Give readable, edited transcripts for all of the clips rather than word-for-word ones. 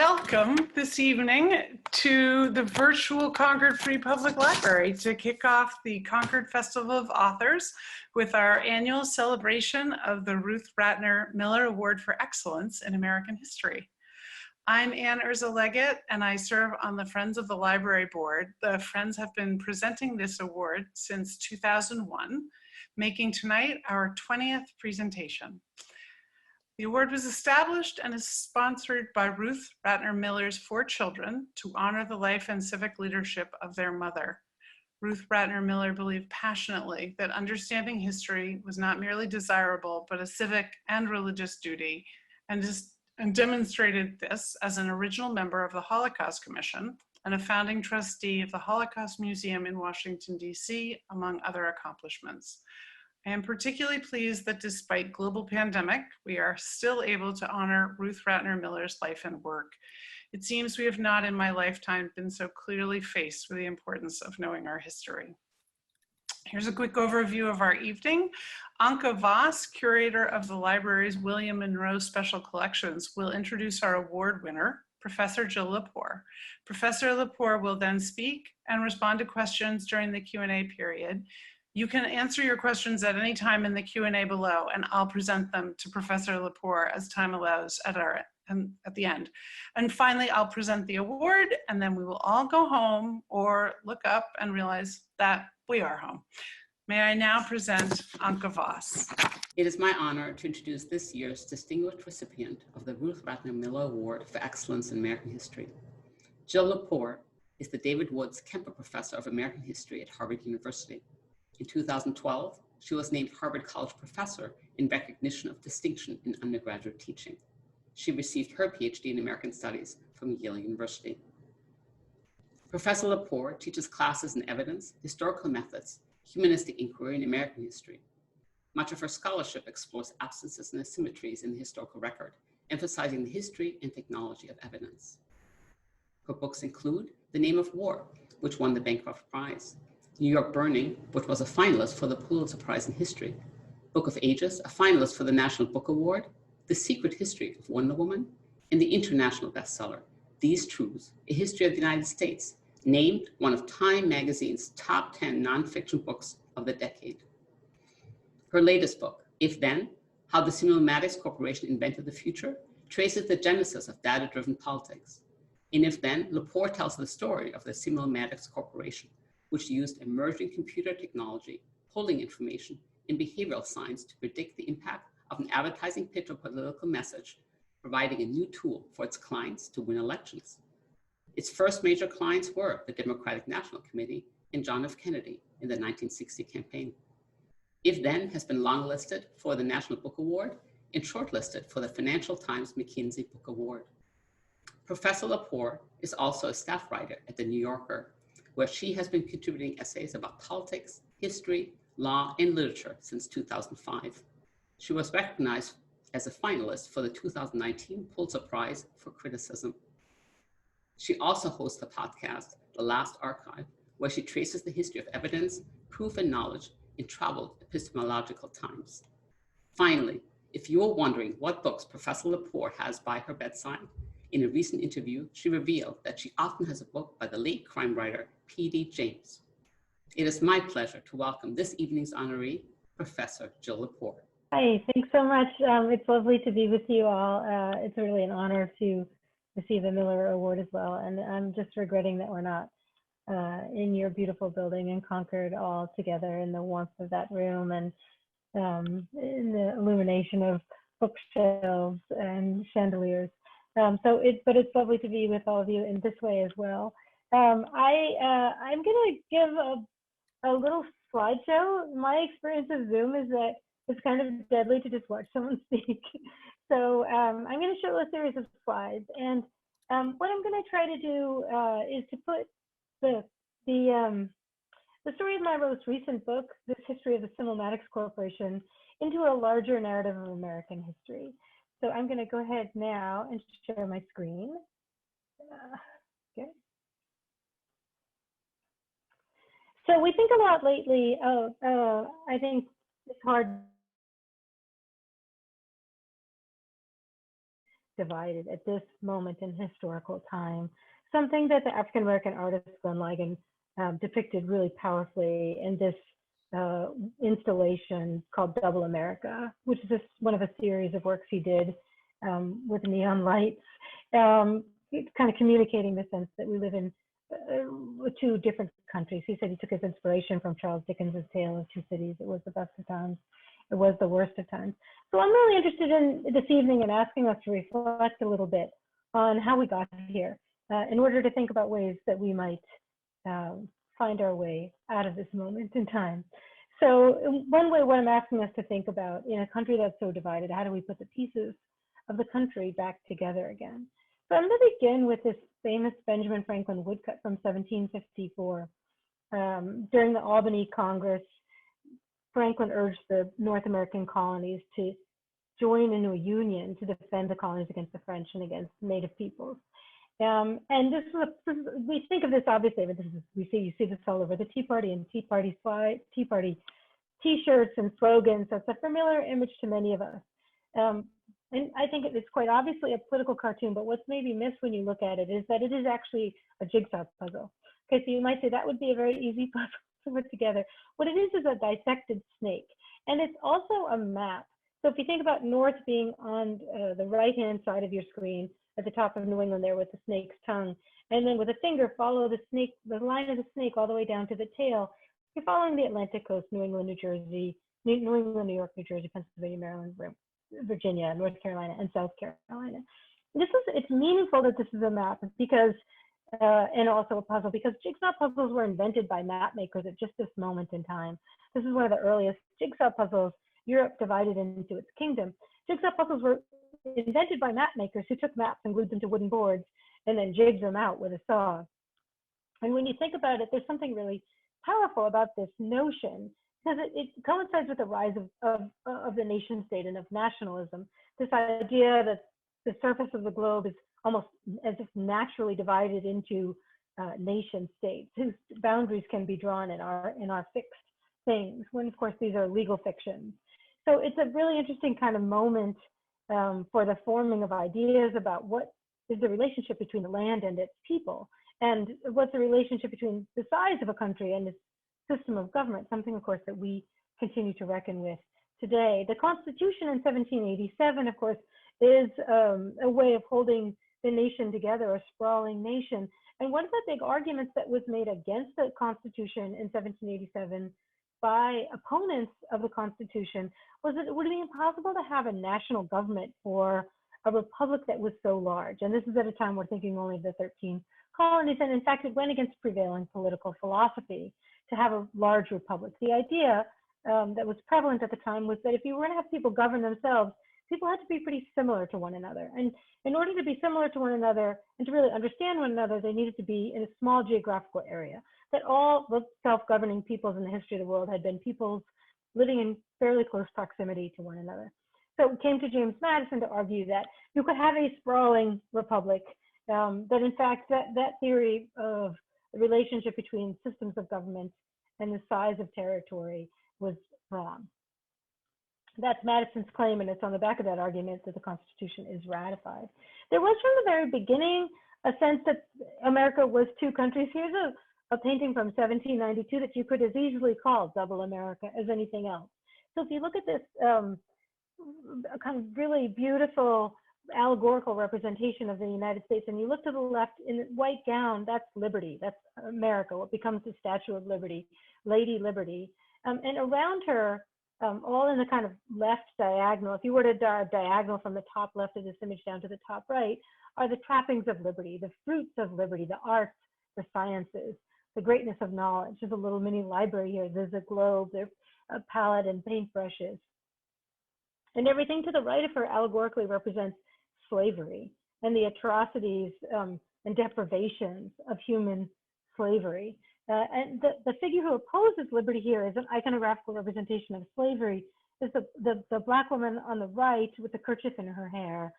Welcome this evening to the virtual Concord Free Public Library to kick off the Concord Festival of Authors with our annual celebration of the Ruth Ratner Miller Award for Excellence in American History. I'm Ann Urza-Leggett and I serve on the Friends of the Library Board. The Friends have been presenting this award since 2001, making tonight our 20th presentation. The award was established and is sponsored by Ruth Ratner Miller's 4 children to honor the life and civic leadership of their mother. Ruth Ratner Miller believed passionately that understanding history was not merely desirable, but a civic and religious duty, and demonstrated this as an original member of the Holocaust Commission and a founding trustee of the Holocaust Museum in Washington, D.C., among other accomplishments. I am particularly pleased that despite global pandemic, we are still able to honor Ruth Ratner Miller's life and work. It seems we have not in my lifetime been so clearly faced with the importance of knowing our history. Here's a quick overview of our evening. Anke Voss, curator of the library's William Monroe Special Collections, will introduce our award winner, Professor Jill Lepore. Professor Lepore will then speak and respond to questions during the Q&A period. You can answer your questions at any time in the Q&A below, and I'll present them to Professor Lepore as time allows at the end. And finally, I'll present the award, and then we will all go home or look up and realize that we are home. May I now present Anke Voss. It is my honor to introduce this year's distinguished recipient of the Ruth Ratner Miller Award for Excellence in American History. Jill Lepore is the David Woods Kemper Professor of American History at Harvard University. In 2012, she was named Harvard College Professor in recognition of distinction in undergraduate teaching. She received her PhD in American Studies from Yale University. Professor Laporte teaches classes in evidence, historical methods, humanistic inquiry, and American history. Much of her scholarship explores absences and asymmetries in the historical record, emphasizing the history and technology of evidence. Her books include The Name of War, which won the Bancroft Prize, New York Burning, which was a finalist for the Pulitzer Prize in History, Book of Ages, a finalist for the National Book Award, The Secret History of Wonder Woman, and the international bestseller, These Truths, A History of the United States, named one of Time magazine's top 10 nonfiction books of the decade. Her latest book, If Then, How the Simulmatics Corporation Invented the Future, traces the genesis of data-driven politics. In If Then, Laporte tells the story of the Simulmatics Corporation, which used emerging computer technology, polling information, and behavioral science to predict the impact of an advertising pitch or political message, providing a new tool for its clients to win elections. Its first major clients were the Democratic National Committee and John F. Kennedy in the 1960 campaign. If Then has been longlisted for the National Book Award and shortlisted for the Financial Times McKinsey Book Award. Professor Lepore is also a staff writer at The New Yorker, where she has been contributing essays about politics, history, law, and literature since 2005. She was recognized as a finalist for the 2019 Pulitzer Prize for Criticism. She also hosts the podcast, The Last Archive, where she traces the history of evidence, proof, and knowledge in troubled epistemological times. Finally, if you're wondering what books Professor Lepore has by her bedside, in a recent interview, she revealed that she often has a book by the late crime writer, P.D. James. It is my pleasure to welcome this evening's honoree, Professor Jill Lepore. Hi, thanks so much. It's lovely to be with you all. It's really an honor to receive the Miller Award as well. And I'm just regretting that we're not in your beautiful building in Concord all together in the warmth of that room and in the illumination of bookshelves and chandeliers. But it's lovely to be with all of you in this way as well. I'm going to give a little slideshow. My experience of Zoom is that it's kind of deadly to just watch someone speak. So I'm going to show a series of slides. And what I'm going to try to do is to put the story of my most recent book, This History of the Simulmatics Corporation, into a larger narrative of American history. So I'm going to go ahead now and share my screen. Okay. So we think a lot lately, I think it's hard divided at this moment in historical time. Something that the African-American artist Glenn Ligon depicted really powerfully in this installation called Double America, which is one of a series of works he did with neon lights, kind of communicating the sense that we live in two different countries. He said he took his inspiration from Charles Dickens' Tale of Two Cities. It was the best of times, it was the worst of times. So I'm really interested in this evening in asking us to reflect a little bit on how we got here in order to think about ways that we might find our way out of this moment in time. So one way, what I'm asking us to think about in a country that's so divided, how do we put the pieces of the country back together again? So I'm going to begin with this famous Benjamin Franklin woodcut from 1754. During the Albany Congress, Franklin urged the North American colonies to join into a union to defend the colonies against the French and against native peoples. And we think of this obviously, but you see this all over the Tea Party and Tea Party T-shirts and slogans. So it's a familiar image to many of us. And I think it's quite obviously a political cartoon, but what's maybe missed when you look at it is that it is actually a jigsaw puzzle. Okay, so you might say that would be a very easy puzzle to put together. What it is a dissected snake, and it's also a map. So if you think about north being on the right-hand side of your screen, at the top of New England there with the snake's tongue, and then with a finger follow the snake, the line of the snake all the way down to the tail. You're following the Atlantic coast, New England, New Jersey, New England, New York, New Jersey, Pennsylvania, Maryland, Virginia, North Carolina, and South Carolina. It's meaningful that this is a map because, and also a puzzle, because jigsaw puzzles were invented by map makers at just this moment in time. This is one of the earliest jigsaw puzzles Europe divided into its kingdom. Jigsaw puzzles were invented by map makers who took maps and glued them to wooden boards and then jigged them out with a saw. And when you think about it, there's something really powerful about this notion, because it coincides with the rise of the nation state and of nationalism. This idea that the surface of the globe is almost as if naturally divided into nation states whose boundaries can be drawn in our fixed things, when of course these are legal fictions. So it's a really interesting kind of moment for the forming of ideas about what is the relationship between the land and its people, and what's the relationship between the size of a country and its system of government, something of course that we continue to reckon with today. The Constitution in 1787, of course, is a way of holding the nation together, a sprawling nation. And one of the big arguments that was made against the Constitution in 1787 by opponents of the Constitution was that it would be impossible to have a national government for a republic that was so large. And this is at a time we're thinking only of the 13 colonies. And in fact, it went against prevailing political philosophy to have a large republic. The idea that was prevalent at the time was that if you were going to have people govern themselves, people had to be pretty similar to one another. And in order to be similar to one another and to really understand one another, they needed to be in a small geographical area. That all the self-governing peoples in the history of the world had been peoples living in fairly close proximity to one another. So it came to James Madison to argue that you could have a sprawling republic, that in fact that theory of the relationship between systems of government and the size of territory was wrong. That's Madison's claim, and it's on the back of that argument that the Constitution is ratified. There was from the very beginning a sense that America was two countries. Here's a painting from 1792 that you could as easily call Double America as anything else. So if you look at this kind of really beautiful allegorical representation of the United States, and you look to the left in a white gown, that's Liberty, that's America, what becomes the Statue of Liberty, Lady Liberty. And around her, all in the kind of left diagonal, if you were to draw a diagonal from the top left of this image down to the top right, are the trappings of liberty, the fruits of liberty, the arts, the sciences, the greatness of knowledge. There's a little mini library here. There's a globe, there's a palette and paintbrushes. And everything to the right of her allegorically represents slavery and the atrocities and deprivations of human slavery. And the figure who opposes liberty here is an iconographical representation of slavery, is the Black woman on the right with the kerchief in her hair,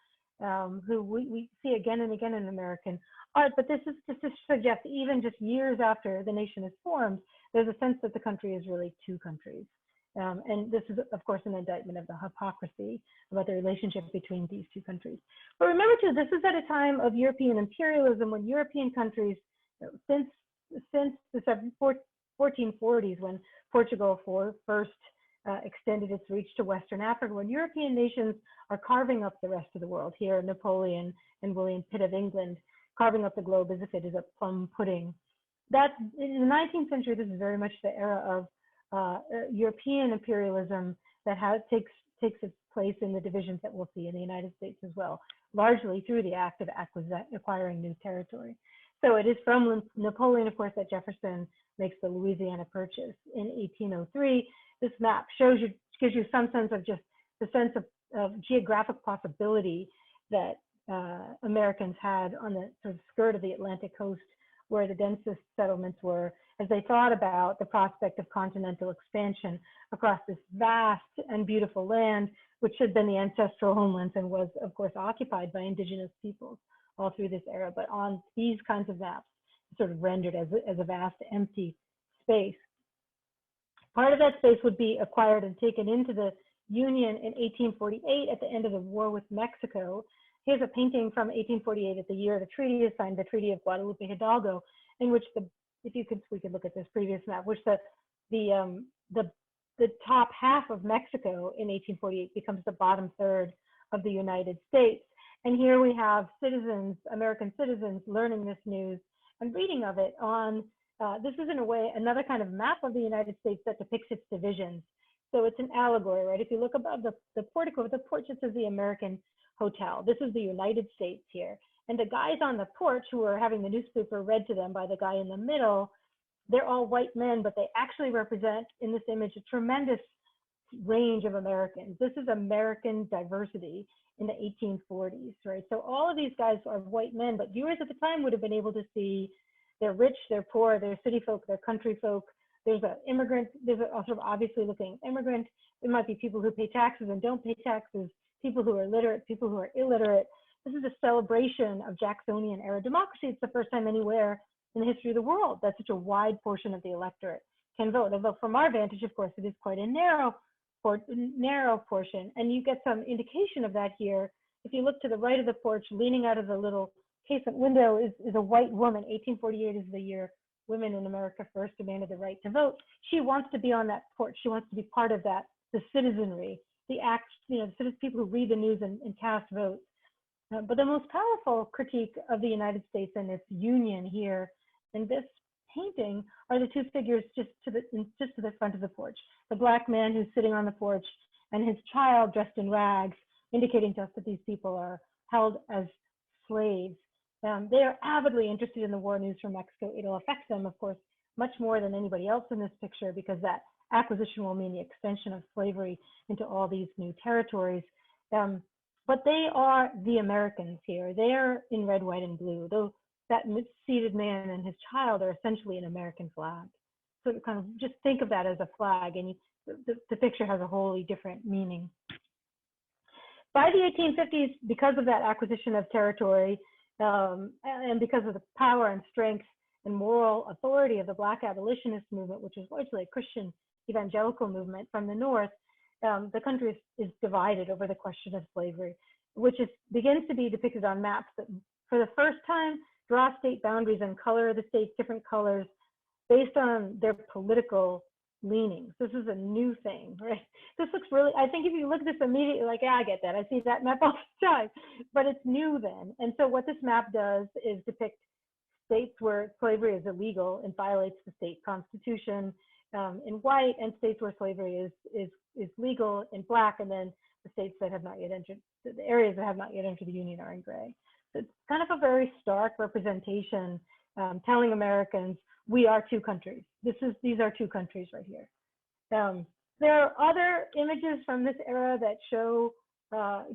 who we see again and again in American art. But this is just to suggest, even just years after the nation is formed, there's a sense that the country is really two countries. And this is, of course, an indictment of the hypocrisy about the relationship between these two countries. But remember, too, this is at a time of European imperialism when European countries, since the 1440s, when Portugal first extended its reach to Western Africa, when European nations are carving up the rest of the world, here Napoleon and William Pitt of England carving up the globe as if it is a plum pudding. That's, in the 19th century, this is very much the era of European imperialism that takes its place in the divisions that we'll see in the United States as well, largely through the act of acquiring new territory. So it is from Napoleon, of course, that Jefferson makes the Louisiana Purchase in 1803. This map gives you some sense of just the sense of geographic possibility that Americans had on the sort of skirt of the Atlantic coast, where the densest settlements were, as they thought about the prospect of continental expansion across this vast and beautiful land, which had been the ancestral homelands and was, of course, occupied by indigenous peoples all through this era. But on these kinds of maps, sort of rendered as a vast empty space. Part of that space would be acquired and taken into the Union in 1848 at the end of the war with Mexico. Here's a painting from 1848 at the year the treaty is signed, the Treaty of Guadalupe Hidalgo, in which we could look at this previous map, which the top half of Mexico in 1848 becomes the bottom third of the United States. And here we have citizens, American citizens, learning this news and reading of it on, this is in a way another kind of map of the United States that depicts its divisions. So it's an allegory, right? If you look above the portico, the porch, it says the American Hotel. This is the United States here. And the guys on the porch who are having the newspaper read to them by the guy in the middle, they're all white men, but they actually represent in this image a tremendous range of Americans. This is American diversity in the 1840s, right? So all of these guys are white men, but viewers at the time would have been able to see they're rich, they're poor, they're city folk, they're country folk. There's an immigrant, there's a sort of obviously looking immigrant. There might be people who pay taxes and don't pay taxes, people who are literate, people who are illiterate. This is a celebration of Jacksonian era democracy. It's the first time anywhere in the history of the world that such a wide portion of the electorate can vote. Although from our vantage, of course, it is quite a narrow portion. And you get some indication of that here. If you look to the right of the porch, leaning out of the little casement window is a white woman. 1848 is the year women in America first demanded the right to vote. She wants to be on that porch. She wants to be part of that, the citizenry, the act, the people who read the news and cast votes. But the most powerful critique of the United States and its union here in this painting are the two figures just to the front of the porch. The black man who's sitting on the porch and his child dressed in rags, indicating to us that these people are held as slaves. They are avidly interested in the war news from Mexico. It'll affect them, of course, much more than anybody else in this picture, because that acquisition will mean the extension of slavery into all these new territories. But they are the Americans here. They are in red, white, and blue. Though that seated man and his child are essentially an American flag. So kind of just think of that as a flag, and the picture has a wholly different meaning. By the 1850s, because of that acquisition of territory, and because of the power and strength and moral authority of the Black abolitionist movement, which is largely a Christian evangelical movement from the North, the country is divided over the question of slavery, which begins to be depicted on maps that for the first time draw state boundaries and color the states different colors based on their political leanings. This is a new thing, right? This looks really, I think if you look at this immediately, like, yeah, I get that. I see that map all the time, but it's new then. And so what this map does is depict states where slavery is illegal and violates the state constitution in white, and states where slavery is legal in black, and then the states that have not yet entered, the areas that have not yet entered the Union are in gray. So it's kind of a very stark representation telling Americans, we are two countries. These are two countries right here. There are other images from this era that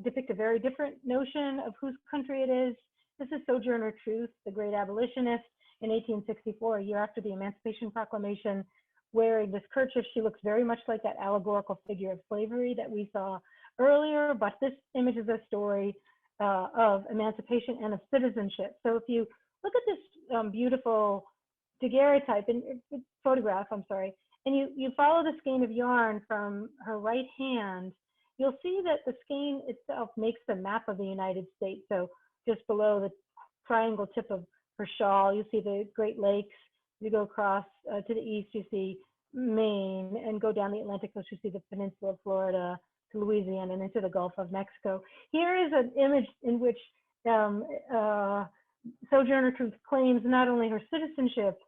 depict a very different notion of whose country it is. This is Sojourner Truth, the great abolitionist, in 1864, a year after the Emancipation Proclamation, wearing this kerchief. She looks very much like that allegorical figure of slavery that we saw earlier, but this image is a story of emancipation and of citizenship. So if you look at this beautiful daguerreotype photograph, And you follow the skein of yarn from her right hand, you'll see that the skein itself makes the map of the United States. So just below the triangle tip of her shawl, you see the Great Lakes. You go across to the east, you see Maine, and go down the Atlantic coast, you see the peninsula of Florida to Louisiana and into the Gulf of Mexico. Here is an image in which Sojourner Truth claims not only her citizenship,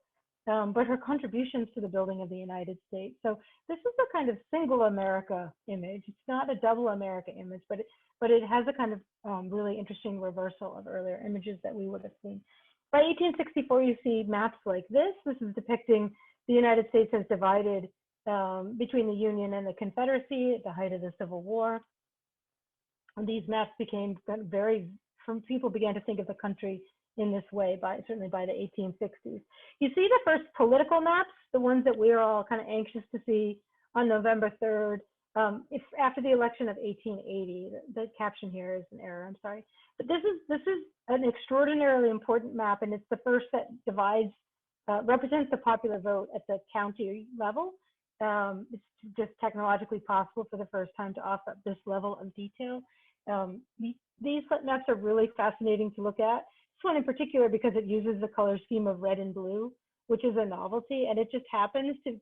but her contributions to the building of the United States. So this is a kind of single America image. It's not a double America image, but it has a kind of really interesting reversal of earlier images that we would have seen. By 1864, you see maps like this. This is depicting the United States as divided between the Union and the Confederacy at the height of the Civil War. And these maps became people began to think of the country in this way, certainly by the 1860s. You see the first political maps, the ones that we are all kind of anxious to see on November 3rd. It's after the election of 1880. The caption here is an error, I'm sorry. But this is an extraordinarily important map, and it's the first that represents the popular vote at the county level. It's just technologically possible for the first time to offer this level of detail. These maps are really fascinating to look at. This one in particular because it uses the color scheme of red and blue, which is a novelty, and it just happens to,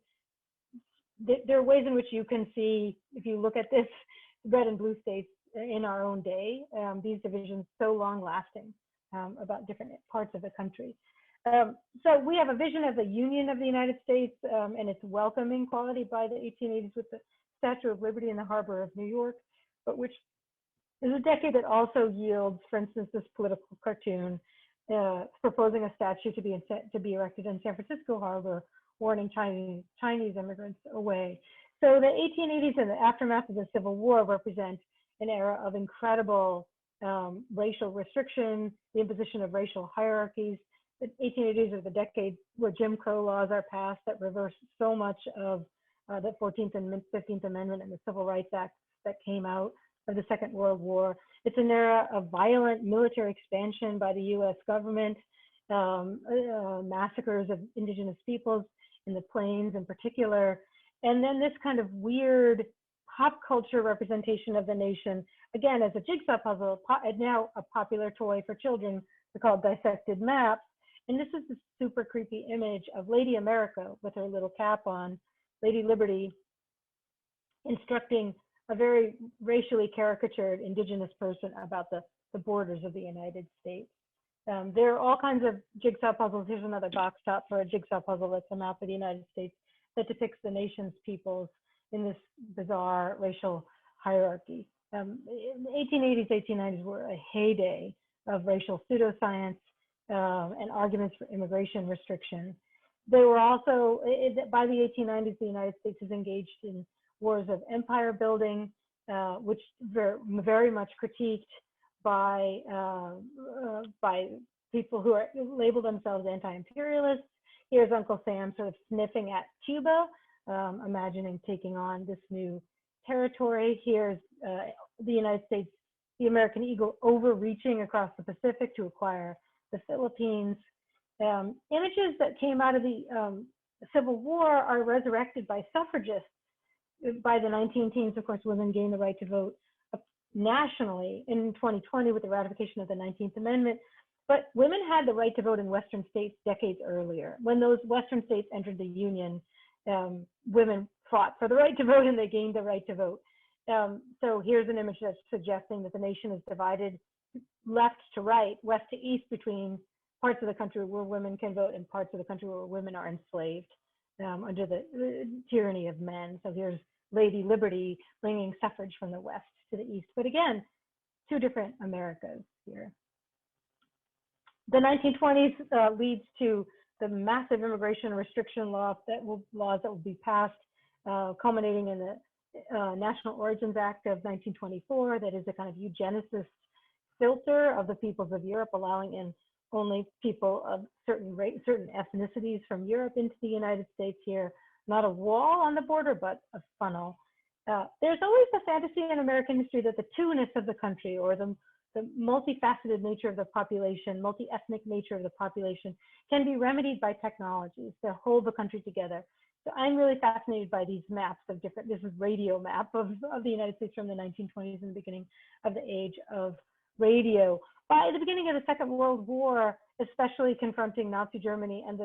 there are ways in which you can see, if you look at this, red and blue states in our own day, these divisions so long lasting about different parts of the country. So we have a vision of the Union of the United States and its welcoming quality by the 1880s with the Statue of Liberty in the harbor of New York, but which is a decade that also yields, for instance, this political cartoon proposing a statue to be erected in San Francisco harbor, warning Chinese immigrants away. So the 1880s and the aftermath of the Civil War represent an era of incredible racial restriction, the imposition of racial hierarchies. The 1880s are the decade where Jim Crow laws are passed that reverse so much of the 14th and 15th Amendment and the Civil Rights Act that came out of the Second World War. It's an era of violent military expansion by the US government, massacres of indigenous peoples in the plains in particular, and then this kind of weird pop culture representation of the nation, again, as a jigsaw puzzle, now a popular toy for children called Dissected Maps. And this is this super creepy image of Lady America with her little cap on, Lady Liberty, instructing a very racially caricatured indigenous person about the borders of the United States. There are all kinds of jigsaw puzzles. Here's another box top for a jigsaw puzzle that's a map of the United States that depicts the nation's peoples in this bizarre racial hierarchy. The 1880s, 1890s were a heyday of racial pseudoscience and arguments for immigration restriction. They were also, by the 1890s, the United States is engaged in wars of empire building, which very much critiqued by people who are labeled themselves anti-imperialists. Here's Uncle Sam sort of sniffing at Cuba, imagining taking on this new territory. Here's the United States, the American eagle overreaching across the Pacific to acquire the Philippines. Images that came out of the Civil War are resurrected by suffragists. By the 19 teens, of course, women gained the right to vote nationally in 2020 with the ratification of the 19th Amendment. But women had the right to vote in Western states decades earlier. When those Western states entered the Union, women fought for the right to vote and they gained the right to vote. So here's an image that's suggesting that the nation is divided left to right, west to east, between parts of the country where women can vote and parts of the country where women are enslaved under the tyranny of men. So here's Lady Liberty bringing suffrage from the west to the east. But again, two different Americas here. The 1920s leads to the massive immigration restriction laws that will be passed, culminating in the National Origins Act of 1924, that is a kind of eugenicist filter of the peoples of Europe, allowing in only people of certain ethnicities from Europe into the United States here. Not a wall on the border, but a funnel. There's always the fantasy in American history that the two-ness of the country, or the multifaceted nature of the population, multi-ethnic nature of the population, can be remedied by technologies to hold the country together. So I'm really fascinated by these maps of different, this is radio map of the United States from the 1920s and the beginning of the age of radio. By the beginning of the Second World War, especially confronting Nazi Germany and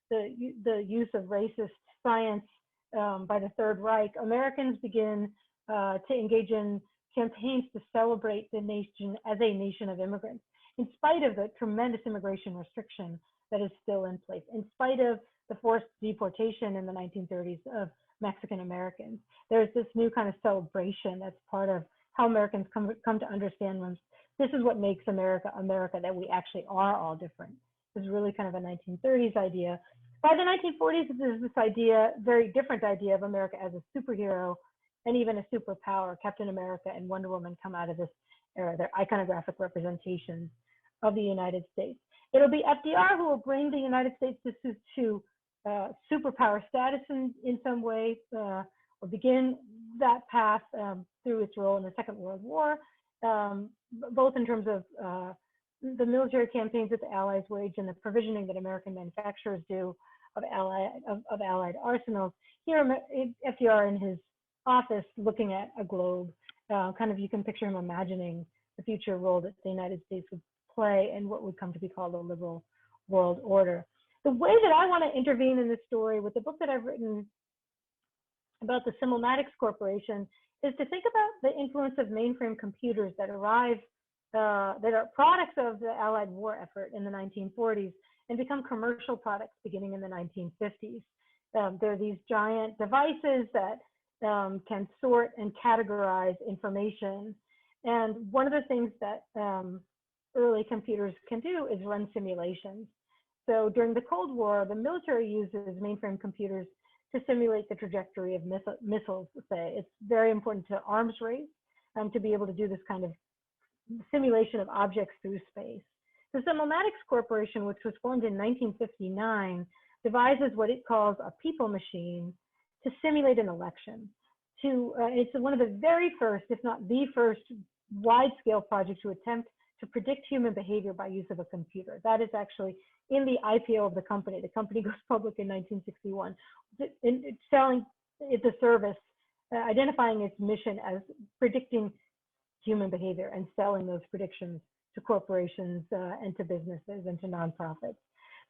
the use of racist science by the Third Reich, Americans begin to engage in campaigns to celebrate the nation as a nation of immigrants, in spite of the tremendous immigration restriction that is still in place, in spite of the forced deportation in the 1930s of Mexican Americans. There's this new kind of celebration that's part of how Americans come to understand them. This is what makes America, America, that we actually are all different. This is really kind of a 1930s idea. By the 1940s, there's this idea, very different idea of America as a superhero and even a superpower. Captain America and Wonder Woman come out of this era. They're iconographic representations of the United States. It'll be FDR who will bring the United States to superpower status in some way, or begin that path through its role in the Second World War, both in terms of the military campaigns that the Allies wage and the provisioning that American manufacturers do of Allied arsenals. Here, FDR in his office looking at a globe, kind of you can picture him imagining the future role that the United States would play and what would come to be called a liberal world order. The way that I want to intervene in this story with the book that I've written about the Simulmatics Corporation is to think about the influence of mainframe computers that arrive, that are products of the Allied war effort in the 1940s and become commercial products beginning in the 1950s. There are these giant devices that can sort and categorize information. And one of the things that early computers can do is run simulations. So during the Cold War, the military uses mainframe computers to simulate the trajectory of missiles, say. It's very important to arms race to be able to do this kind of simulation of objects through space. The Simulmatics Corporation, which was formed in 1959, devises what it calls a people machine to simulate an election. It's one of the very first, if not the first, wide-scale project to attempt to predict human behavior by use of a computer. That is actually in the IPO of the company. The company goes public in 1961, selling it a service, identifying its mission as predicting human behavior and selling those predictions to corporations and to businesses and to nonprofits.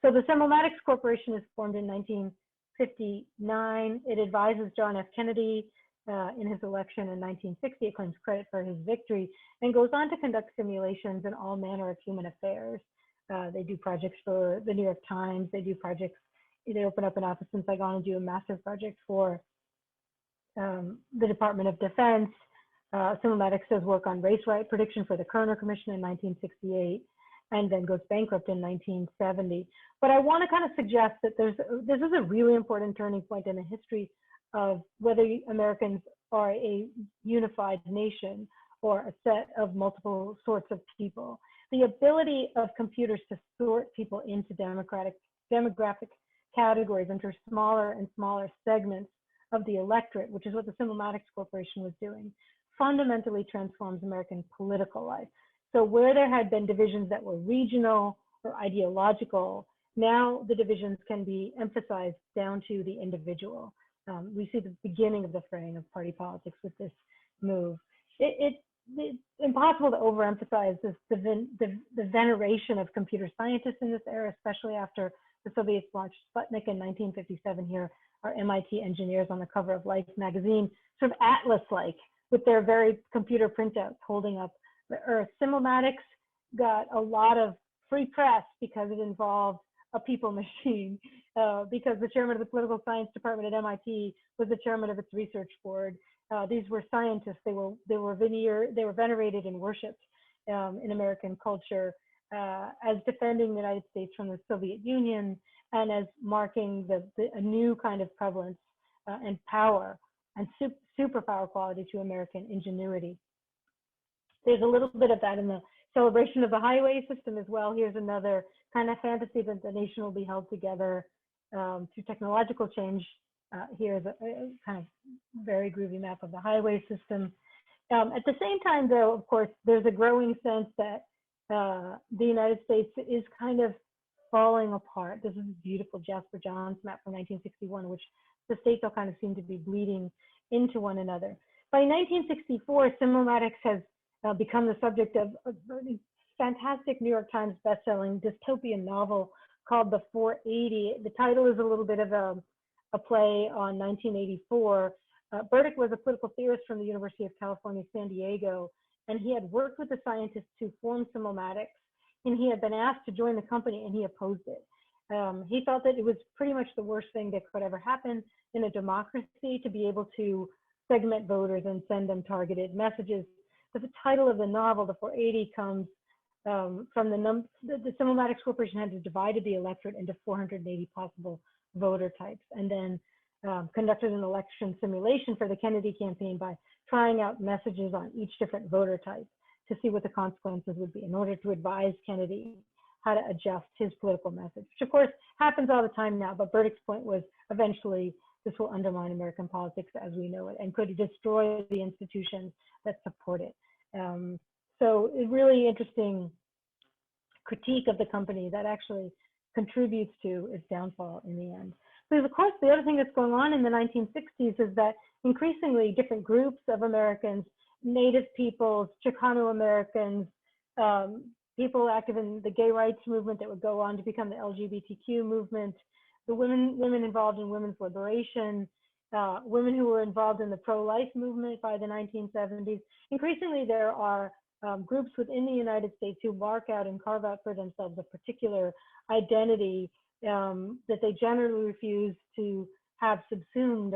So the Simulmatics Corporation is formed in 1959. It advises John F. Kennedy in his election in 1960. It claims credit for his victory and goes on to conduct simulations in all manner of human affairs. They do projects for the New York Times. They do projects, they open up an office in Saigon and do a massive project for the Department of Defense. Simulmatics does work on race right prediction for the Kerner Commission in 1968 and then goes bankrupt in 1970. But I want to kind of suggest that this is a really important turning point in the history of whether Americans are a unified nation or a set of multiple sorts of people. The ability of computers to sort people into demographic categories, into smaller and smaller segments of the electorate, which is what the Simulmatics Corporation was doing, fundamentally transforms American political life. So where there had been divisions that were regional or ideological, now the divisions can be emphasized down to the individual. We see the beginning of the fraying of party politics with this move. It's impossible to overemphasize the veneration of computer scientists in this era, especially after the Soviets launched Sputnik in 1957. Here are MIT engineers on the cover of Life magazine, sort of atlas-like, with their very computer printouts holding up the Earth. Simulmatics got a lot of free press because it involved a people machine, because the chairman of the political science department at MIT was the chairman of its research board. These were scientists. They were venerated and worshipped in American culture as defending the United States from the Soviet Union and as marking a new kind of prevalence and power and superpower quality to American ingenuity. There's a little bit of that in the celebration of the highway system as well. Here's another kind of fantasy that the nation will be held together through technological change. Here's a kind of very groovy map of the highway system. At the same time, though, of course, there's a growing sense that the United States is kind of falling apart. This is a beautiful Jasper Johns map from 1961, which the states all kind of seem to be bleeding into one another. By 1964, Simulmatics has become the subject of a really fantastic New York Times bestselling dystopian novel called The 480. The title is a little bit of a play on 1984. Burdick was a political theorist from the University of California, San Diego, and he had worked with the scientists who formed Simulmatics, and he had been asked to join the company, and he opposed it. He felt that it was pretty much the worst thing that could ever happen in a democracy to be able to segment voters and send them targeted messages. But the title of the novel, The 480, comes from the Simulmatics Corporation had divided the electorate into 480 possible voter types, and then conducted an election simulation for the Kennedy campaign by trying out messages on each different voter type to see what the consequences would be in order to advise Kennedy how to adjust his political message, which of course happens all the time now, but Burdick's point was eventually this will undermine American politics as we know it and could destroy the institutions that support it. So a really interesting critique of the company that actually contributes to its downfall in the end. Because of course, the other thing that's going on in the 1960s is that increasingly different groups of Americans, Native peoples, Chicano Americans, people active in the gay rights movement that would go on to become the LGBTQ movement, the women involved in women's liberation, women who were involved in the pro-life movement by the 1970s. Increasingly, there are groups within the United States who mark out and carve out for themselves a particular identity that they generally refuse to have subsumed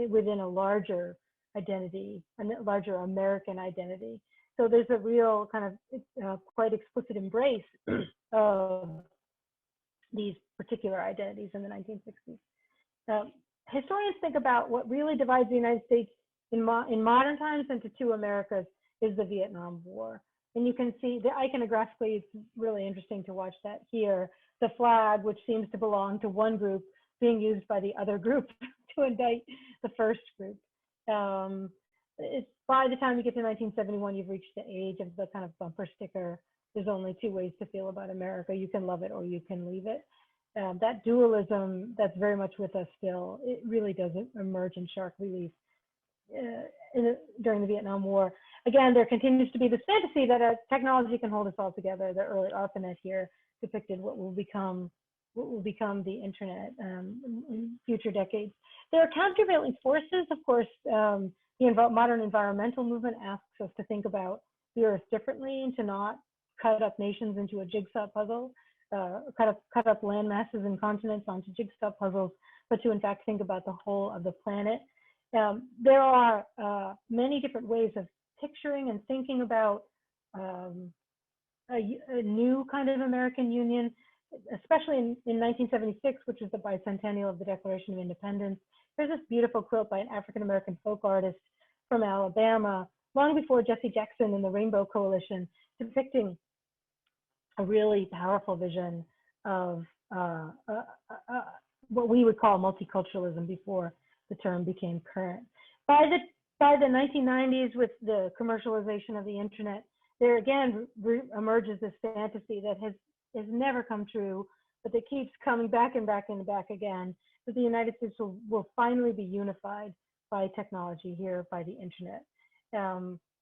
within a larger identity, a larger American identity. So there's a real kind of quite explicit embrace of these particular identities in the 1960s. Historians think about what really divides the United States in modern times into two Americas is the Vietnam War. And you can see the iconographically, it's really interesting to watch that here. The flag, which seems to belong to one group, being used by the other group to indict the first group. It's, by the time you get to 1971, you've reached the age of the kind of bumper sticker. There's only two ways to feel about America. You can love it or you can leave it. That dualism that's very much with us still, it really doesn't emerge in sharp relief during the Vietnam War. Again, there continues to be this fantasy that technology can hold us all together. The early ARPANET here depicted what will become the internet in future decades. There are countervailing forces, of course. The modern environmental movement asks us to think about the Earth differently and to not cut up nations into a jigsaw puzzle, cut up land masses and continents onto jigsaw puzzles, but to in fact think about the whole of the planet. There are many different ways of picturing and thinking about a new kind of American Union, especially in 1976, which is the bicentennial of the Declaration of Independence. There's this beautiful quilt by an African-American folk artist from Alabama, long before Jesse Jackson and the Rainbow Coalition, depicting a really powerful vision of what we would call multiculturalism before the term became current. By the 1990s, with the commercialization of the internet, there again emerges this fantasy that has never come true, but that keeps coming back and back and back again, that the United States will finally be unified by technology here, by the internet.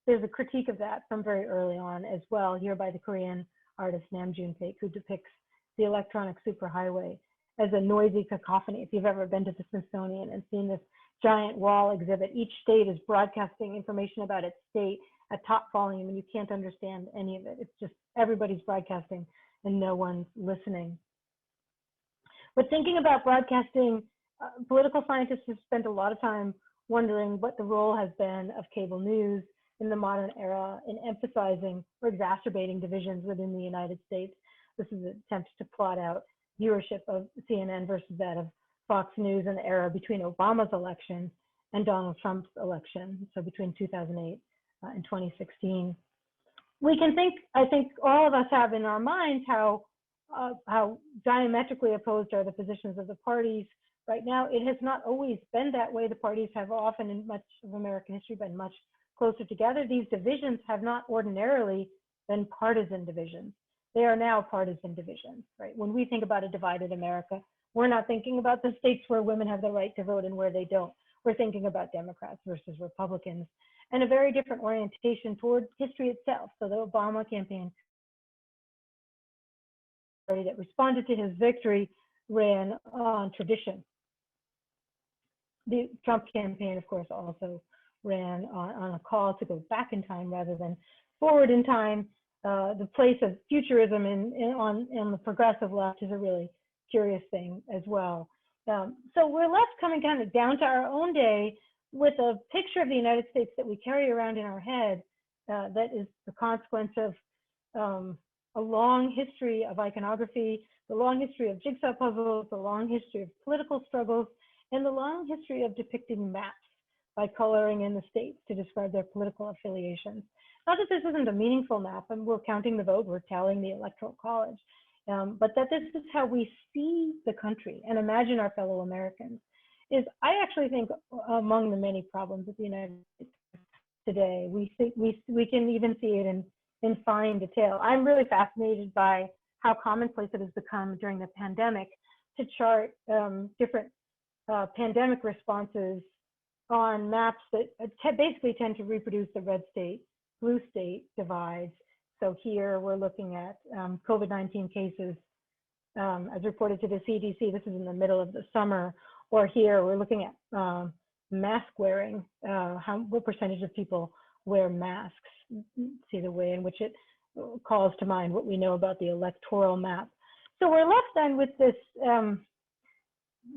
There's a critique of that from very early on as well, here by the Korean artist Nam June-paik, who depicts the electronic superhighway as a noisy cacophony. If you've ever been to the Smithsonian and seen this giant wall exhibit, each state is broadcasting information about its state at top volume, and you can't understand any of it. It's just everybody's broadcasting and no one's listening. But thinking about broadcasting, political scientists have spent a lot of time wondering what the role has been of cable news in the modern era in emphasizing or exacerbating divisions within the United States. This is an attempt to plot out viewership of CNN versus that of Fox News in the era between Obama's election and Donald Trump's election, so between 2008 and 2016. We can think, I think all of us have in our minds how diametrically opposed are the positions of the parties. Right now, it has not always been that way. The parties have often, in much of American history, been much closer together. These divisions have not ordinarily been partisan divisions. they are now partisan divisions, right? When we think about a divided America, we're not thinking about the states where women have the right to vote and where they don't. We're thinking about Democrats versus Republicans, and a very different orientation toward history itself. So the Obama campaign that responded to his victory ran on tradition. The Trump campaign, of course, also ran on a call to go back in time rather than forward in time. The place of futurism on the progressive left is a really curious thing as well. So we're left coming kind of down to our own day with a picture of the United States that we carry around in our head that is the consequence of a long history of iconography, the long history of jigsaw puzzles, the long history of political struggles, and the long history of depicting maps by coloring in the states to describe their political affiliations. Not that this isn't a meaningful map, and we're counting the vote, we're tallying the electoral college, but that this is how we see the country and imagine our fellow Americans. I actually think among the many problems of the United States today, we can even see it in fine detail. I'm really fascinated by how commonplace it has become during the pandemic to chart different pandemic responses on maps that basically tend to reproduce the red state, blue state divides. So here we're looking at COVID-19 cases as reported to the CDC. This is in the middle of the summer. Or here we're looking at mask wearing, what percentage of people wear masks. See the way in which it calls to mind what we know about the electoral map. So we're left then with this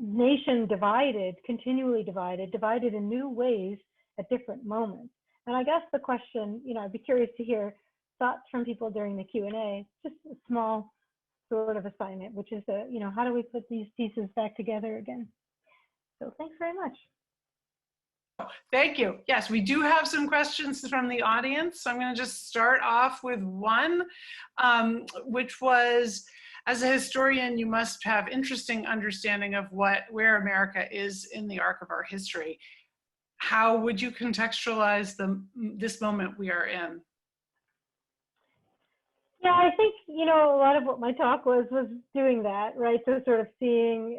nation divided, continually divided in new ways at different moments. And I guess the question, I'd be curious to hear thoughts from people during the Q&A, just a small sort of assignment, which is, how do we put these pieces back together again? So thanks very much. Thank you. Yes, we do have some questions from the audience. So I'm going to just start off with one, which was, as a historian, you must have interesting understanding of where America is in the arc of our history. How would you contextualize this moment we are in? Yeah, I think, a lot of what my talk was doing that, right? So sort of seeing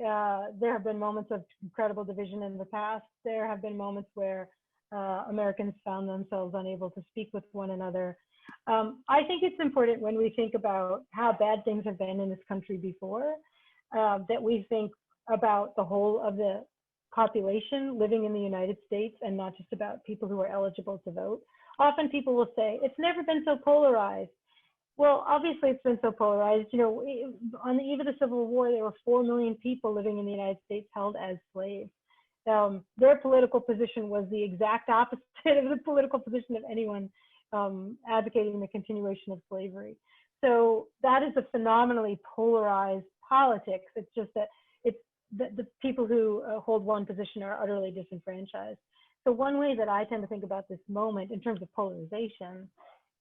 there have been moments of incredible division in the past. There have been moments where Americans found themselves unable to speak with one another. I think it's important when we think about how bad things have been in this country before, that we think about the whole of the population living in the United States and not just about people who are eligible to vote. Often people will say, it's never been so polarized. Well, obviously it's been so polarized. On the eve of the Civil War, there were 4 million people living in the United States held as slaves. Their political position was the exact opposite of the political position of anyone advocating the continuation of slavery. So that is a phenomenally polarized politics. It's just that the people who hold one position are utterly disenfranchised. So one way that I tend to think about this moment in terms of polarization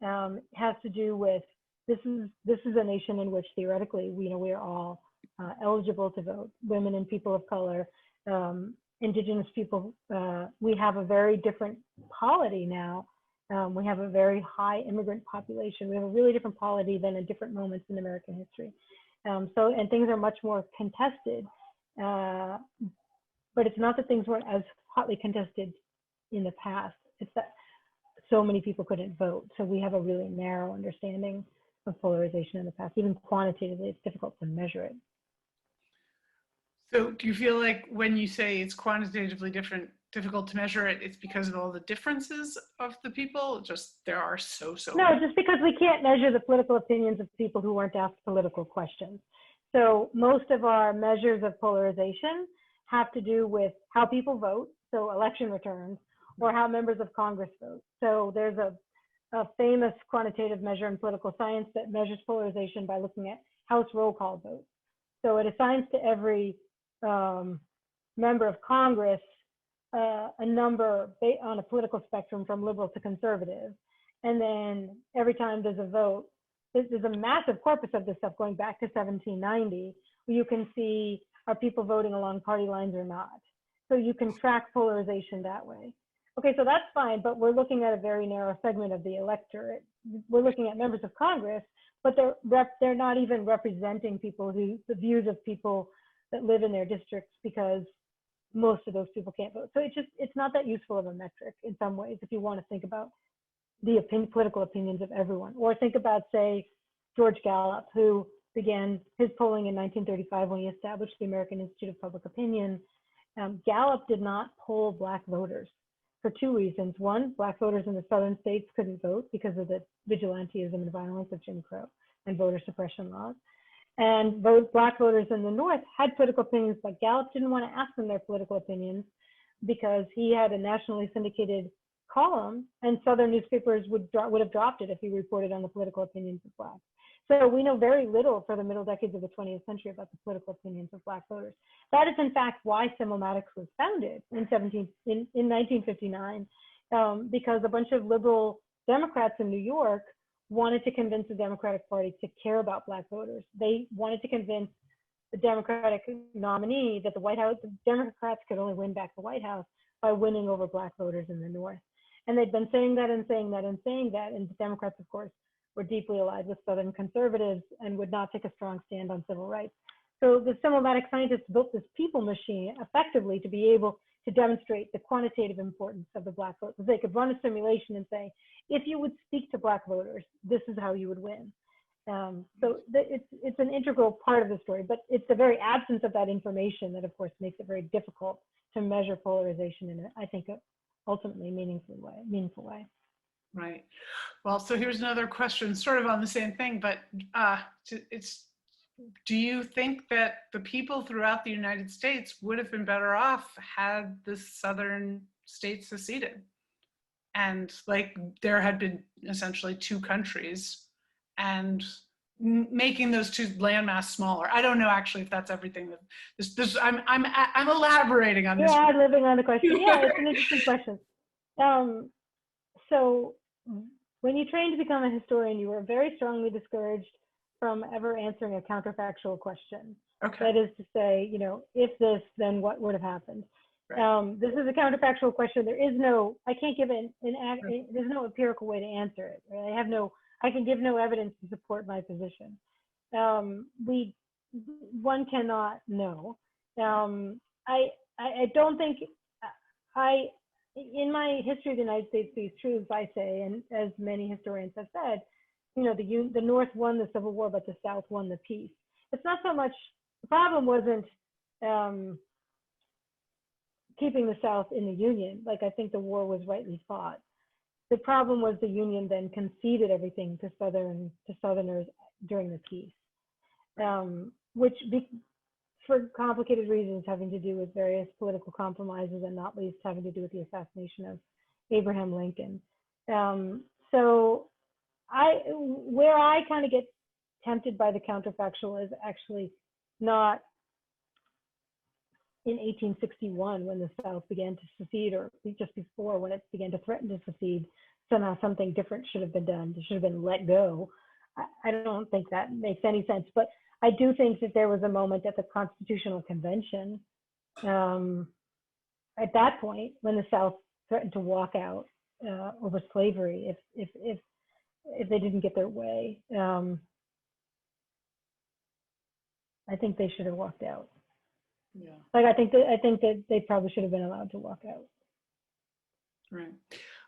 has to do with this is a nation in which theoretically we are all eligible to vote, women and people of color, indigenous people. We have a very different polity now. We have a very high immigrant population. We have a really different polity than at different moments in American history. And things are much more contested, but it's not that things weren't as hotly contested in the past. It's that so many people couldn't vote. So we have a really narrow understanding of polarization in the past. Even quantitatively, it's difficult to measure it. So do you feel like when you say it's quantitatively difficult to measure it, it's because of all the differences of the people? Just there are so No, many. just because we can't measure the political opinions of people who weren't asked political questions. So most of our measures of polarization have to do with how people vote, so election returns, or how members of Congress vote. So there's a famous quantitative measure in political science that measures polarization by looking at House roll call votes. So it assigns to every member of Congress a number on a political spectrum from liberal to conservative. And then every time there's a vote, there's a massive corpus of this stuff going back to 1790, where you can see, are people voting along party lines or not? So you can track polarization that way. Okay, so that's fine, but we're looking at a very narrow segment of the electorate. We're looking at members of Congress, but they're not even representing people the views of people that live in their districts, because most of those people can't vote. So it's not that useful of a metric in some ways if you want to think about the political opinions of everyone. Or think about, say, George Gallup, who began his polling in 1935 when he established the American Institute of Public Opinion. Gallup did not poll Black voters for two reasons. One, Black voters in the southern states couldn't vote because of the vigilantism and violence of Jim Crow and voter suppression laws. And Black voters in the North had political opinions, but Gallup didn't want to ask them their political opinions because he had a nationally syndicated column, and Southern newspapers would have dropped it if he reported on the political opinions of Blacks. So we know very little for the middle decades of the 20th century about the political opinions of Black voters. That is, in fact, why Simulmatics was founded in 1959, because a bunch of liberal Democrats in New York wanted to convince the Democratic Party to care about Black voters. They wanted to convince the Democratic nominee that the Democrats could only win back the White House by winning over Black voters in the North. And they'd been saying that and saying that and saying that. And the Democrats, of course, were deeply allied with Southern conservatives and would not take a strong stand on civil rights. So the Simulmatic scientists built this people machine effectively to be able to demonstrate the quantitative importance of the Black vote. So they could run a simulation and say, if you would speak to Black voters, this is how you would win. It's an integral part of the story, but it's the very absence of that information that, of course, makes it very difficult to measure polarization in, I think, a ultimately meaningful way. Right. Well, so here's another question, sort of on the same thing, but do you think that the people throughout the United States would have been better off had the southern states seceded? And like there had been essentially two countries, and making those two landmass smaller. I don't know actually if that's everything that this I'm elaborating on this. Yeah, living on the question. Yeah, it's an interesting question. So when you trained to become a historian, you were very strongly discouraged from ever answering a counterfactual question. Okay. That is to say, if this, then what would have happened? Right. This is a counterfactual question. There is no, I can't give there's no empirical way to answer it. Right? I can give no evidence to support my position. One cannot know. I don't think, in my history of the United States, these truths I say, and as many historians have said, the North won the Civil War, but the South won the peace. It's not so much, the problem wasn't keeping the South in the Union. Like, I think the war was rightly fought. The problem was the Union then conceded everything to Southerners during the peace, for complicated reasons having to do with various political compromises, and not least having to do with the assassination of Abraham Lincoln. So where I kind of get tempted by the counterfactual is actually not in 1861 when the South began to secede, or just before when it began to threaten to secede. Somehow something different should have been done. It should have been let go. I don't think that makes any sense, but I do think that there was a moment at the Constitutional Convention at that point when the South threatened to walk out over slavery if they didn't get their way. I think they should have walked out. Yeah. Like I think that they probably should have been allowed to walk out. Right.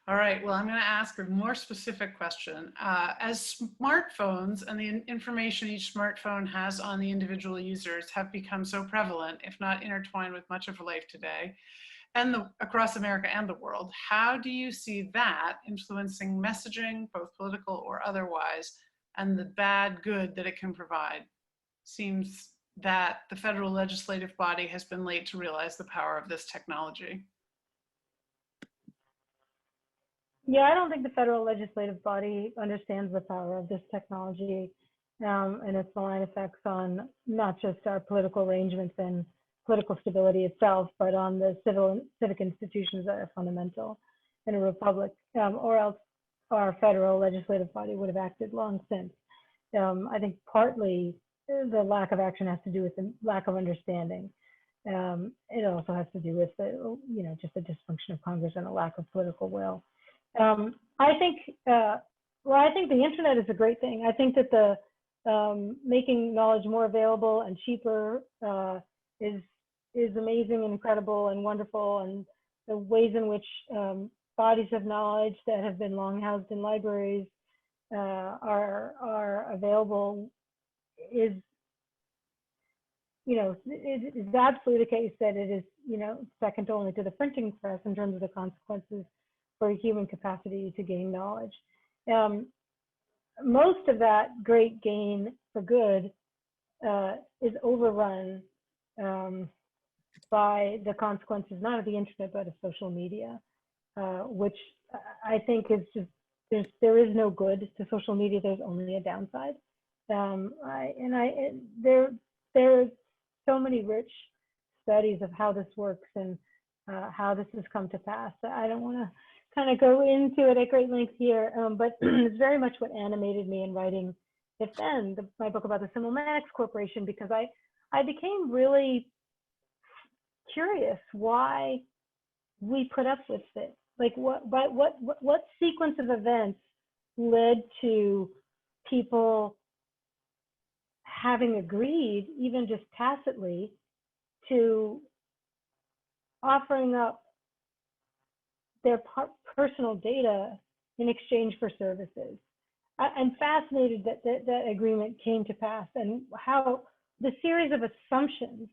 All right. Well, I'm going to ask a more specific question. As smartphones and the information each smartphone has on the individual users have become so prevalent, if not intertwined with much of life today, and across America and the world, how do you see that influencing messaging, both political or otherwise, and the bad good that it can provide? Seems that the federal legislative body has been late to realize the power of this technology. Yeah, I don't think the federal legislative body understands the power of this technology and its malign effects on not just our political arrangements and political stability itself, but on the civic institutions that are fundamental in a republic, or else our federal legislative body would have acted long since. I think partly the lack of action has to do with the lack of understanding. It also has to do with just the dysfunction of Congress and a lack of political will. I think the internet is a great thing. I think that making knowledge more available and cheaper is amazing and incredible and wonderful, and the ways in which bodies of knowledge that have been long housed in libraries are available is, it is absolutely the case that it is, second only to the printing press in terms of the consequences for human capacity to gain knowledge. Most of that great gain for good is overrun by the consequences, not of the internet, but of social media, which I think is just, there is no good to social media. There's only a downside. There are so many rich studies of how this works and how this has come to pass. I don't want to kind of go into it at great length here, but it's very much what animated me in writing If Then, my book about the Simulmatics Corporation, because I became really curious why we put up with it. Like what sequence of events led to people having agreed, even just tacitly, to offering up their personal data in exchange for services. I'm fascinated that that agreement came to pass, and how the series of assumptions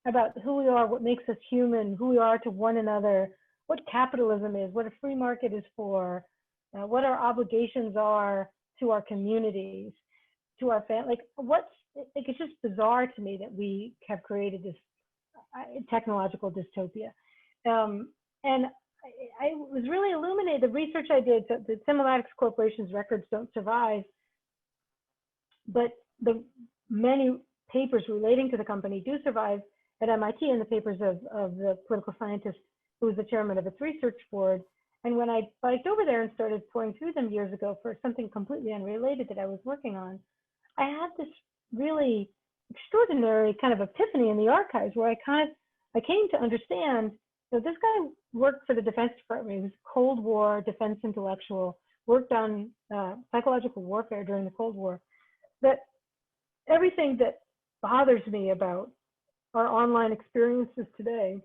about who we are, what makes us human, who we are to one another, what capitalism is, what a free market is for, what our obligations are to our communities, to our family. It's just bizarre to me that we have created this technological dystopia. And I was really illuminated. The research I did, the Simulmatics Corporation's records don't survive, but the many papers relating to the company do survive at MIT, and the papers of the political scientist who was the chairman of its research board. And when I biked over there and started pouring through them years ago for something completely unrelated that I was working on, I had this really extraordinary kind of epiphany in the archives, where I came to understand that this guy worked for the Defense Department. He was a Cold War defense intellectual, worked on psychological warfare during the Cold War. That everything that bothers me about our online experiences today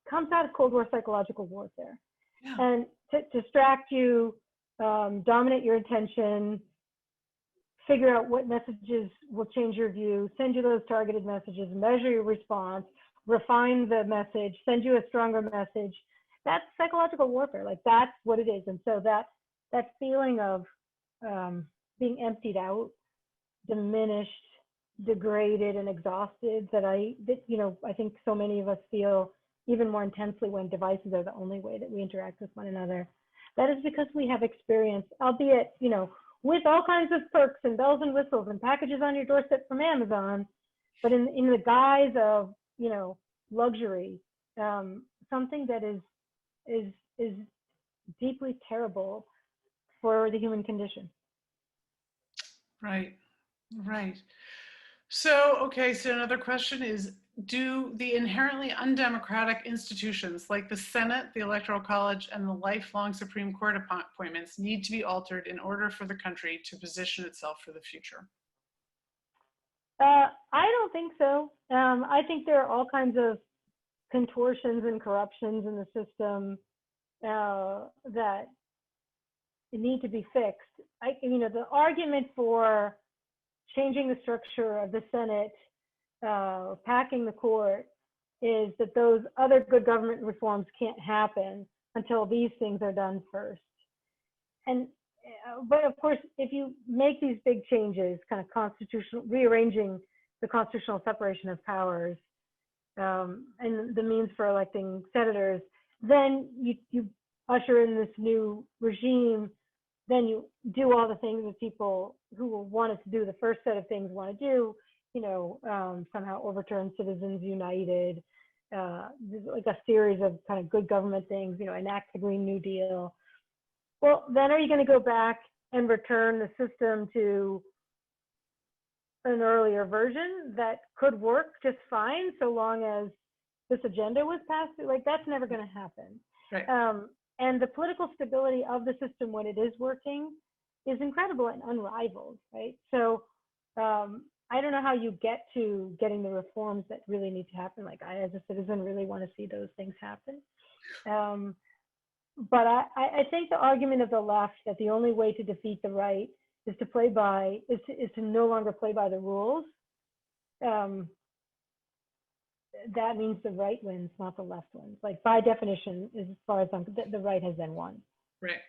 comes out of Cold War psychological warfare. Yeah. And to distract you, dominate your attention, figure out what messages will change your view, send you those targeted messages, measure your response, refine the message, send you a stronger message. That's psychological warfare. Like, that's what it is. And so that feeling of being emptied out, diminished, degraded, and exhausted that I think so many of us feel even more intensely when devices are the only way that we interact with one another. That is because we have experience, albeit, with all kinds of perks and bells and whistles and packages on your doorstep from Amazon, but in the guise of, luxury, something that is deeply terrible for the human condition. Right. So another question is, do the inherently undemocratic institutions like the Senate, the Electoral College, and the lifelong Supreme Court appointments need to be altered in order for the country to position itself for the future? I don't think so. I think there are all kinds of contortions and corruptions in the system that need to be fixed. The argument for changing the structure of the Senate, packing the court, is that those other good government reforms can't happen until these things are done first. But of course, if you make these big changes, kind of rearranging the constitutional separation of powers and the means for electing senators, then you usher in this new regime. Then you do all the things that people who wanted to do the first set of things want to do, somehow overturn Citizens United, like a series of kind of good government things, enact the Green New Deal. Well, then are you going to go back and return the system to an earlier version that could work just fine so long as this agenda was passed? Like, that's never going to happen. Right. And the political stability of the system when it is working is incredible and unrivaled, right? So I don't know how you get to getting the reforms that really need to happen. Like I, as a citizen, really want to see those things happen. But I think the argument of the left that the only way to defeat the right is to play by, is to no longer play by the rules. That means the right wins, not the left wins. Like by definition, as far as the right has then won. Right.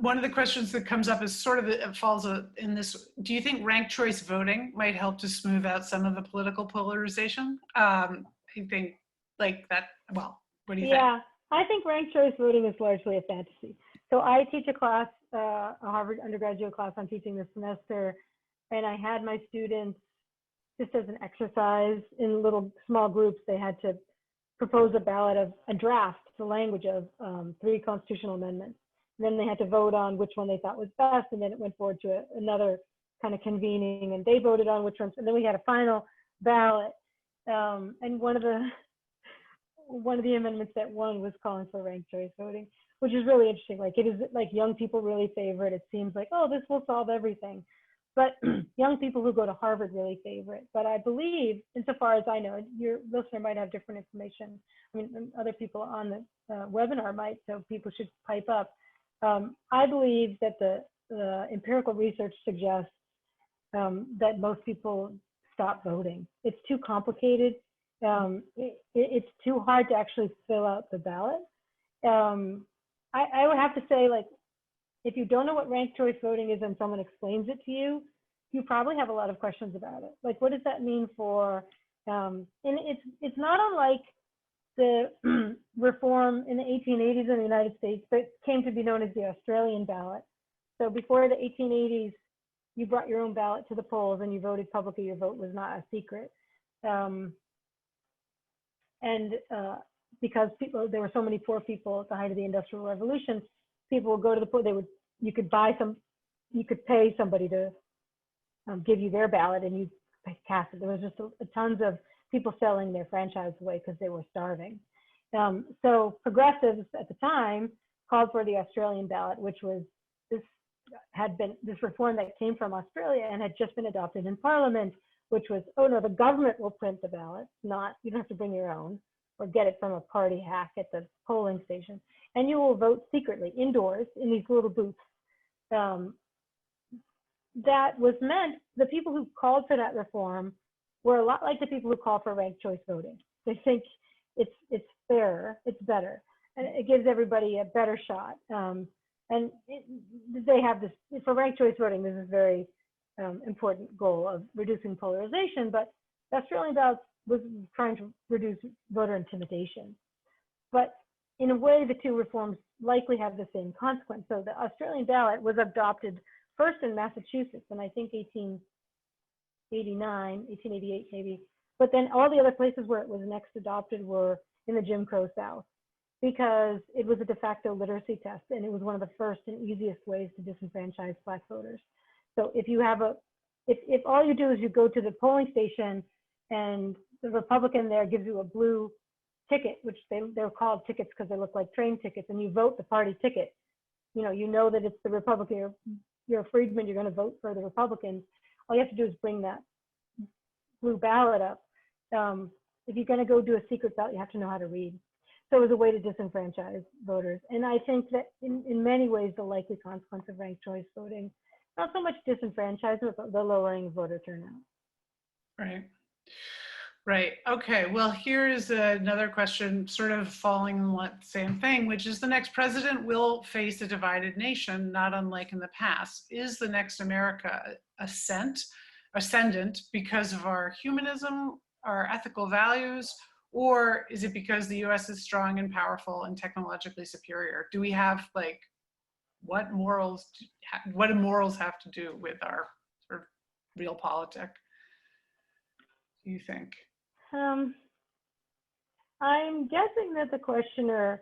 One of the questions that comes up is sort of, it falls in this, do you think ranked choice voting might help to smooth out some of the political polarization? I think like that, well, what do you think? Yeah, I think ranked choice voting is largely a fantasy. So I teach a class, a Harvard undergraduate class I'm teaching this semester, and I had my students, just as an exercise in little small groups, they had to propose a ballot of a draft, the language of 3 constitutional amendments. And then they had to vote on which one they thought was best, and then it went forward to another kind of convening, and they voted on which ones, and then we had a final ballot. And one of the amendments that won was calling for ranked choice voting, which is really interesting. Like it is like young people really favor it. It seems like, oh, this will solve everything. But young people who go to Harvard really favor it. But I believe, insofar as I know, your listener might have different information. I mean, other people on the webinar might, so people should pipe up. I believe that the empirical research suggests that most people stop voting. It's too complicated. It's too hard to actually fill out the ballot. I would have to say, like, if you don't know what ranked choice voting is and someone explains it to you, you probably have a lot of questions about it. Like, what does that mean for, and it's not unlike the reform in the 1880s in the United States that came to be known as the Australian ballot. So before the 1880s, you brought your own ballot to the polls and you voted publicly. Your vote was not a secret. Because there were so many poor people at the height of the Industrial Revolution, people would go to the poll. You could pay somebody to give you their ballot and you cast it. There was just tons of people selling their franchise away because they were starving. So progressives at the time called for the Australian ballot, which was this reform that came from Australia and had just been adopted in Parliament, which was, oh no, the government will print the ballot, you don't have to bring your own or get it from a party hack at the polling station. And you will vote secretly indoors in these little booths. That was meant, the people who called for that reform were a lot like the people who call for ranked choice voting. They think it's fairer, it's better, and it gives everybody a better shot. They have this, for ranked choice voting, this is very important goal of reducing polarization, but the Australian ballot was trying to reduce voter intimidation. But in a way, the two reforms likely have the same consequence. So the Australian ballot was adopted first in Massachusetts in, I think, 1888 maybe. But then all the other places where it was next adopted were in the Jim Crow South, because it was a de facto literacy test, and it was one of the first and easiest ways to disenfranchise Black voters. So if you have if all you do is you go to the polling station and the Republican there gives you a blue ticket, which they're called tickets because they look like train tickets, and you vote the party ticket, you know that it's the Republican, you're a freedman, you're going to vote for the Republicans. All you have to do is bring that blue ballot up. If you're going to go do a secret ballot, you have to know how to read. So it was a way to disenfranchise voters. And I think that in many ways, the likely consequence of ranked choice voting, not so much disenfranchisement, but the lowering of voter turnout. Right. Right. Okay. Well, here's another question sort of following the same thing, which is the next president will face a divided nation, not unlike in the past. Is the next America ascendant because of our humanism, our ethical values, or is it because the US is strong and powerful and technologically superior? Do we have, like, what do morals have to do with our sort of real politic, do you think? I'm guessing that the questioner,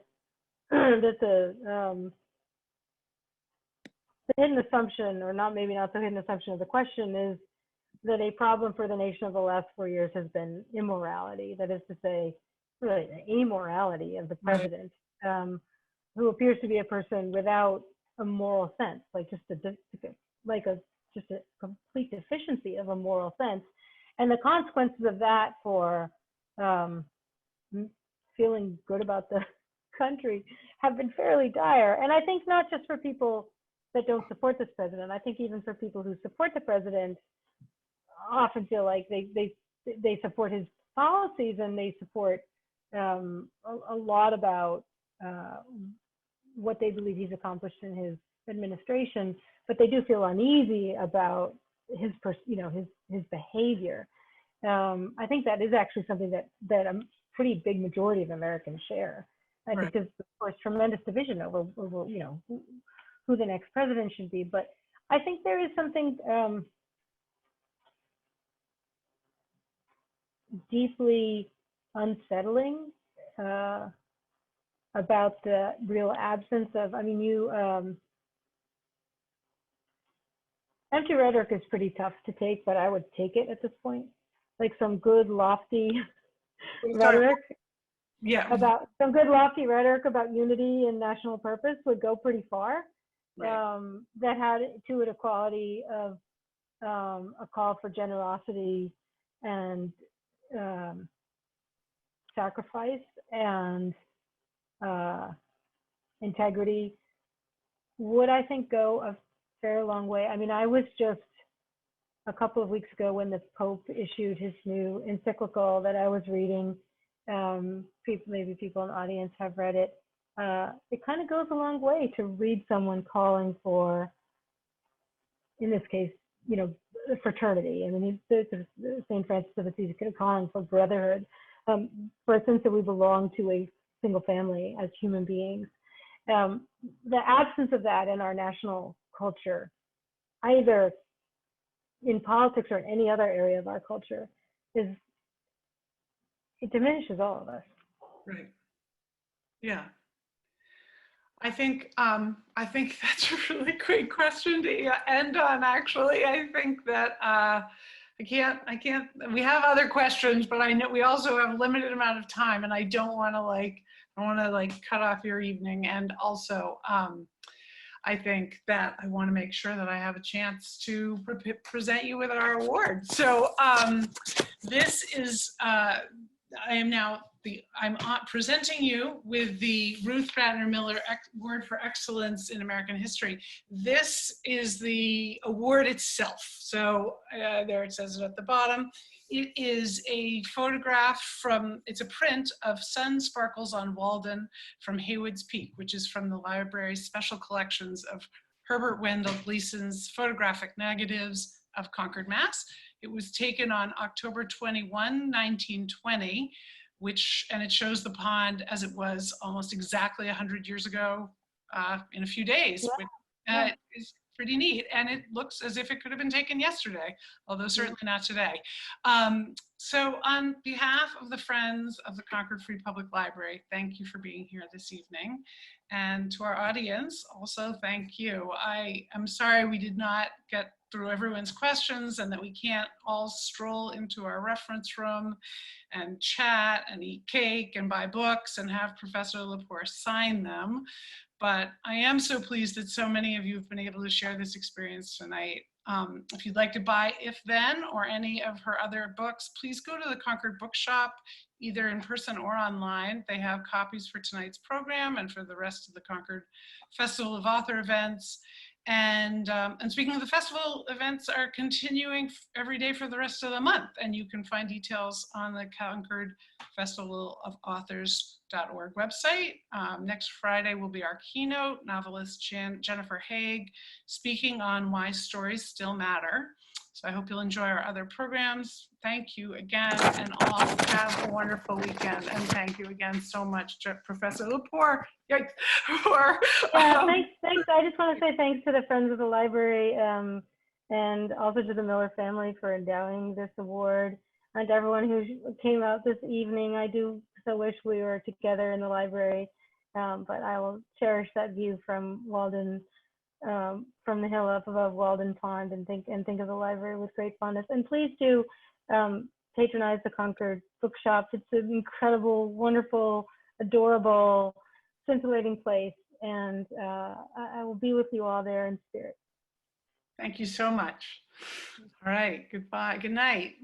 that the hidden assumption, or maybe not the hidden assumption of the question, is that a problem for the nation of the last 4 years has been immorality. That is to say, really the amorality of the president, who appears to be a person without a moral sense, like just just a complete deficiency of a moral sense. And the consequences of that for feeling good about the country have been fairly dire. And I think not just for people that don't support this president, I think even for people who support the president often feel like they support his policies and they support a lot about what they believe he's accomplished in his administration, but they do feel uneasy about his behavior. I think that is actually something that a pretty big majority of Americans share. I think there's, of course, tremendous division over who the next president should be, but I think there is something deeply unsettling about the real absence of, empty rhetoric is pretty tough to take, but I would take it at this point. Like some good lofty rhetoric. Yeah. About some good lofty rhetoric about unity and national purpose would go pretty far. Right. That had to it a quality of a call for generosity and sacrifice and integrity would, I think, go a fair long way. I mean, I was just a couple of weeks ago when the Pope issued his new encyclical that I was reading. Maybe people in the audience have read it. It kind of goes a long way to read someone calling for, in this case, fraternity. I mean, St. Francis of Assisi calling for brotherhood, for a sense that we belong to a single family as human beings. The absence of that in our national culture, either in politics or in any other area of our culture, it diminishes all of us. Right. Yeah. I think that's a really great question to end on, actually. I think that I can't, we have other questions, but I know we also have a limited amount of time, and I don't want to cut off your evening. And also, I think that I want to make sure that I have a chance to present you with our award. So this is, I'm presenting you with the Ruth Ratner Miller Award for Excellence in American History. This is the award itself. So there it says it at the bottom. It is a photograph it's a print of Sun Sparkles on Walden from Haywood's Peak, which is from the library's special collections of Herbert Wendell Gleason's photographic negatives of Concord, Mass. It was taken on October 21, 1920, and it shows the pond as it was almost exactly 100 years ago in a few days. Yeah. It's pretty neat, and it looks as if it could have been taken yesterday, although certainly not today. So on behalf of the Friends of the Concord Free Public Library, thank you for being here this evening. And to our audience, also thank you. I am sorry we did not get through everyone's questions and that we can't all stroll into our reference room and chat and eat cake and buy books and have Professor Lepore sign them. But I am so pleased that so many of you have been able to share this experience tonight. If you'd like to buy If Then or any of her other books, please go to the Concord Bookshop, either in person or online. They have copies for tonight's program and for the rest of the Concord Festival of Author events. And speaking of the festival, events are continuing every day for the rest of the month, and you can find details on the Concord Festival of Authors.org website. Next Friday will be our keynote, novelist Jennifer Haig, speaking on why stories still matter. So I hope you'll enjoy our other programs. Thank you again, and all have a wonderful weekend. And thank you again so much to Professor Lepore. Thanks. I just want to say thanks to the Friends of the Library and also to the Miller family for endowing this award, and to everyone who came out this evening. I do so wish we were together in the library, but I will cherish that view from Walden, from the hill up above Walden Pond, and think of the library with great fondness. And please do patronize the Concord Bookshop. It's an incredible, wonderful, adorable, scintillating place, and I will be with you all there in spirit. Thank you so much. All right, goodbye, good night.